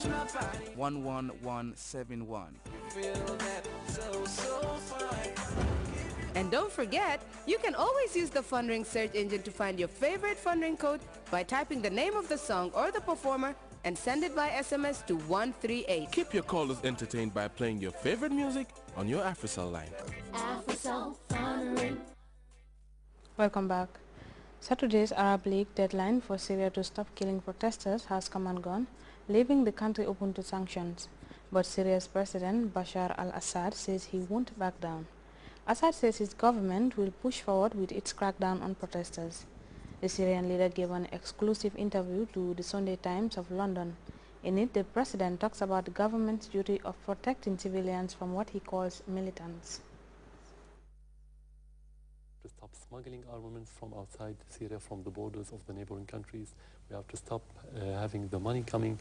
11171. And don't forget, you can always use the Fundring search engine to find your favorite Fundring code by typing the name of the song or the performer and send it by SMS to 138. Keep your callers entertained by playing your favorite music on your AfriCell line. AfriCell Fundring. Welcome back. Saturday's Arab League deadline for Syria to stop killing protesters has come and gone, leaving the country open to sanctions. But Syria's President Bashar al-Assad says he won't back down. Assad says his government will push forward with its crackdown on protesters. The Syrian leader gave an exclusive interview to the Sunday Times of London. In it, the president talks about the government's duty of protecting civilians from what he calls militants. To stop smuggling armaments from outside Syria, from the borders of the neighboring countries. We have to stop having the money coming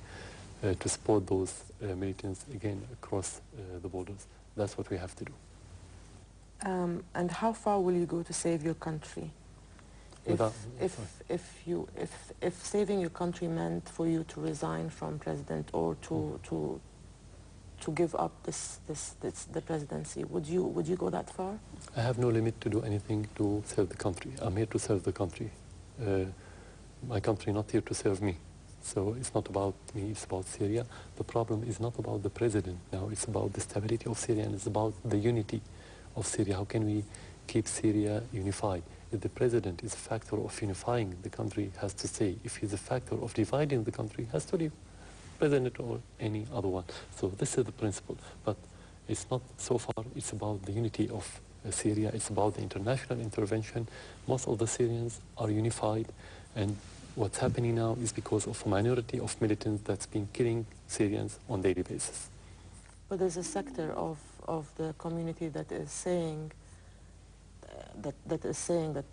to support those militants again across the borders. That's what we have to do. And how far will you go to save your country? If saving your country meant for you to resign from president or to give up the presidency, would you go that far? I have no limit to do anything to serve the country. I'm here to serve the country. My country not here to serve me. So it's not about me, it's about Syria. The problem is not about the president now, it's about the stability of Syria, and it's about the unity of Syria. How can we keep Syria unified? If the president is a factor of unifying the country, has to stay. If he's a factor of dividing the country, has to leave. President or any other one. So this is the principle. But it's not so far, it's about the unity of Syria, it's about the international intervention. Most of the Syrians are unified, and what's happening now is because of a minority of militants that's been killing Syrians on a daily basis. But there's a sector of the community that is saying that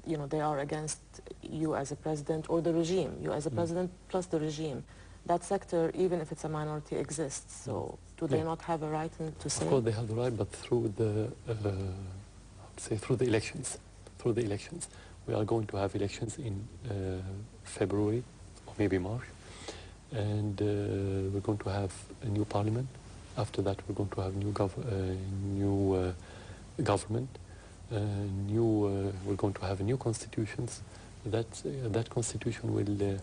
you know, they are against you as a president or the regime, you as a president plus the regime. That sector, even if it's a minority, exists. So do they not have a right to say? Of course they have the right, but through the through the elections. Through the elections. We are going to have elections in February or maybe March, and we're going to have a new parliament. After that, we're going to have new government. We're going to have new constitutions. That constitution will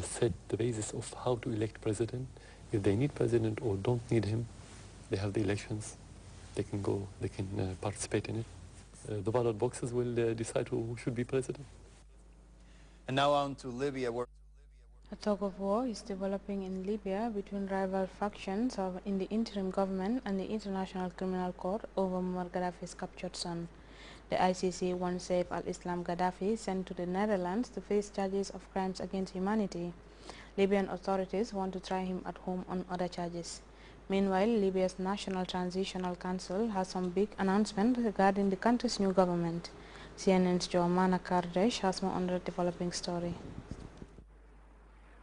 set the basis of how to elect president. If they need president or don't need him, they have the elections. They can go. They can participate in it. The ballot boxes will decide who should be president. And now on to Libya, where A tug of war is developing in Libya between rival factions in the interim government and the International Criminal Court over Muammar Gaddafi's captured son. The ICC wants Saif al-Islam Gaddafi sent to the Netherlands to face charges of crimes against humanity. Libyan authorities want to try him at home on other charges. Meanwhile, Libya's National Transitional Council has some big announcements regarding the country's new government. CNN's Joanna Kardesh has more on the developing story.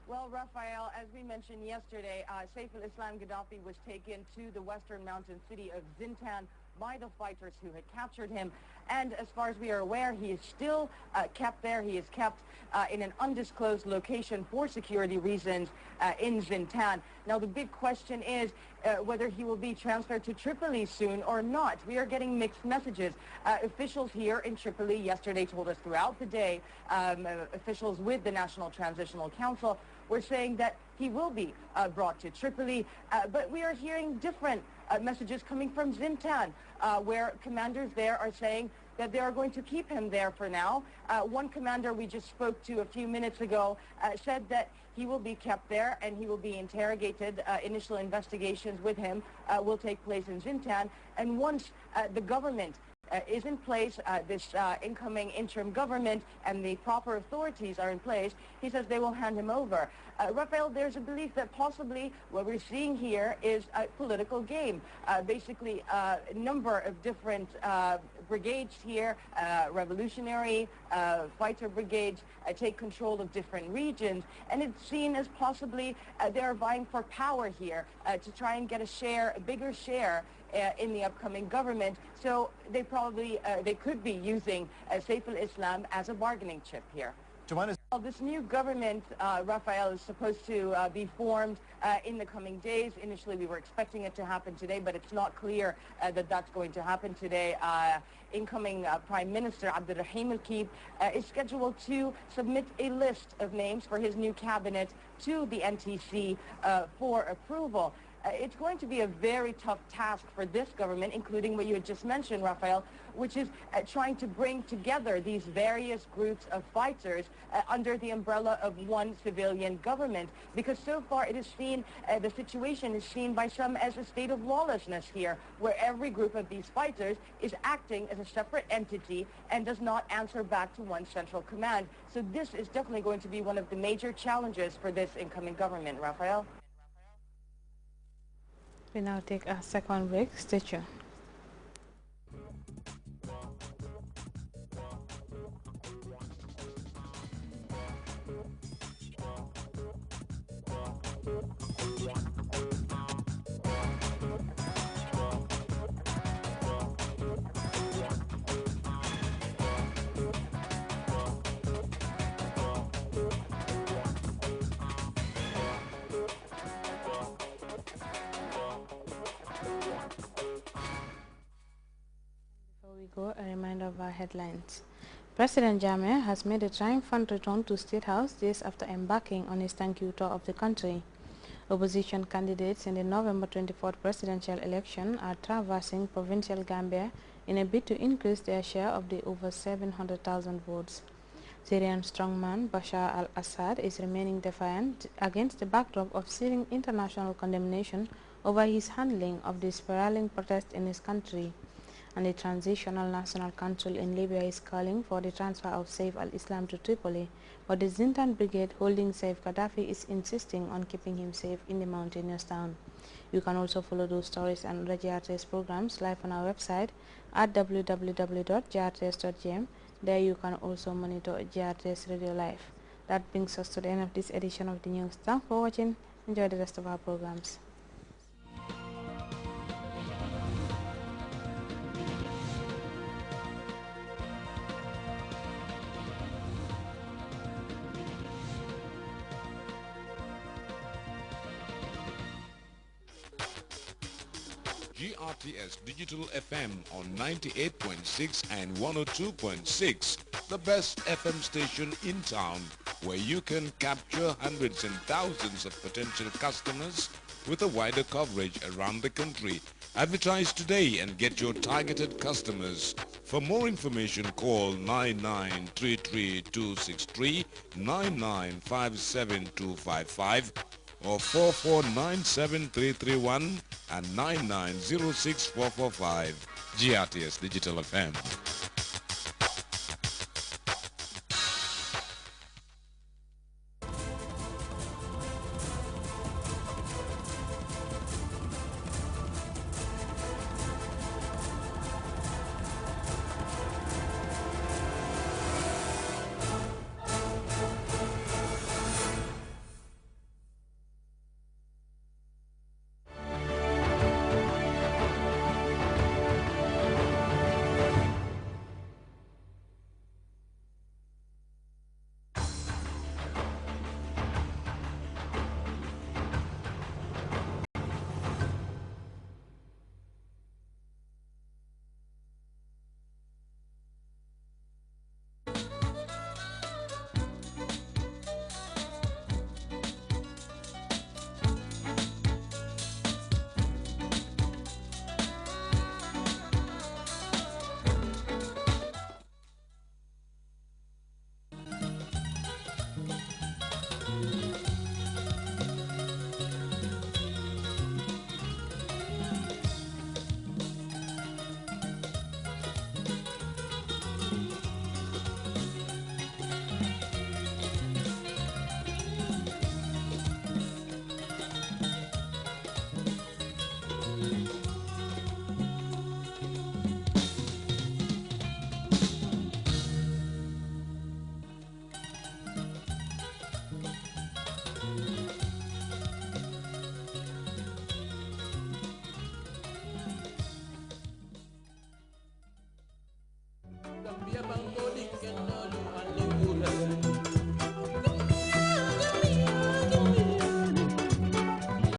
Well, Raphael, as we mentioned yesterday, Saif al-Islam Gaddafi was taken to the western mountain city of Zintan by the fighters who had captured him. And as far as we are aware, he is still kept there. He is kept in an undisclosed location for security reasons in Zintan. Now, the big question is whether he will be transferred to Tripoli soon or not. We are getting mixed messages. Officials here in Tripoli yesterday told us throughout the day, officials with the National Transitional Council were saying that he will be brought to Tripoli, but we are hearing different messages coming from Zintan, where commanders there are saying that they are going to keep him there for now. One commander we just spoke to a few minutes ago said that he will be kept there and he will be interrogated. Initial investigations with him will take place in Zintan, and once the government is in place, this incoming interim government and the proper authorities are in place, he says they will hand him over. Raphael, there's a belief that possibly what we're seeing here is a political game. Basically, a number of different brigades here, revolutionary fighter brigades, take control of different regions, and it's seen as possibly they're vying for power here to try and get a bigger share in the upcoming government. So they probably, they could be using Saif al-Islam as a bargaining chip here. Joanna. Well, this new government, Rafael, is supposed to be formed in the coming days. Initially, we were expecting it to happen today, but it's not clear that that's going to happen today. Incoming Prime Minister Abdurrahim Al-Kib is scheduled to submit a list of names for his new cabinet to the NTC for approval. It's going to be a very tough task for this government, including what you had just mentioned, Rafael, which is trying to bring together these various groups of fighters under the umbrella of one civilian government. Because so far it is seen, the situation is seen by some as a state of lawlessness here, where every group of these fighters is acting as a separate entity and does not answer back to one central command. So this is definitely going to be one of the major challenges for this incoming government, Rafael. We now take a second break. Stay tuned. A reminder of our headlines. President Jammeh has made a triumphant return to State House days after embarking on his thank you tour of the country. Opposition candidates in the November 24th presidential election are traversing provincial Gambia in a bid to increase their share of the over 700,000 votes. Syrian strongman Bashar al-Assad is remaining defiant against the backdrop of searing international condemnation over his handling of the spiraling protest in his country. And the Transitional National Council in Libya is calling for the transfer of Saif al-Islam to Tripoli, but the Zintan brigade holding Saif Gaddafi is insisting on keeping him safe in the mountainous town. You can also follow those stories and other GRTS programs live on our website at www.grts.gm. There you can also monitor GRTS Radio Live. That brings us to the end of this edition of the news. Thanks for watching. Enjoy the rest of our programs. GRTS Digital FM on 98.6 and 102.6, the best FM station in town, where you can capture hundreds and thousands of potential customers with a wider coverage around the country. Advertise today and get your targeted customers. For more information, call 9933263, 9957255, or 4497331 and 9906445. GRTS Digital FM.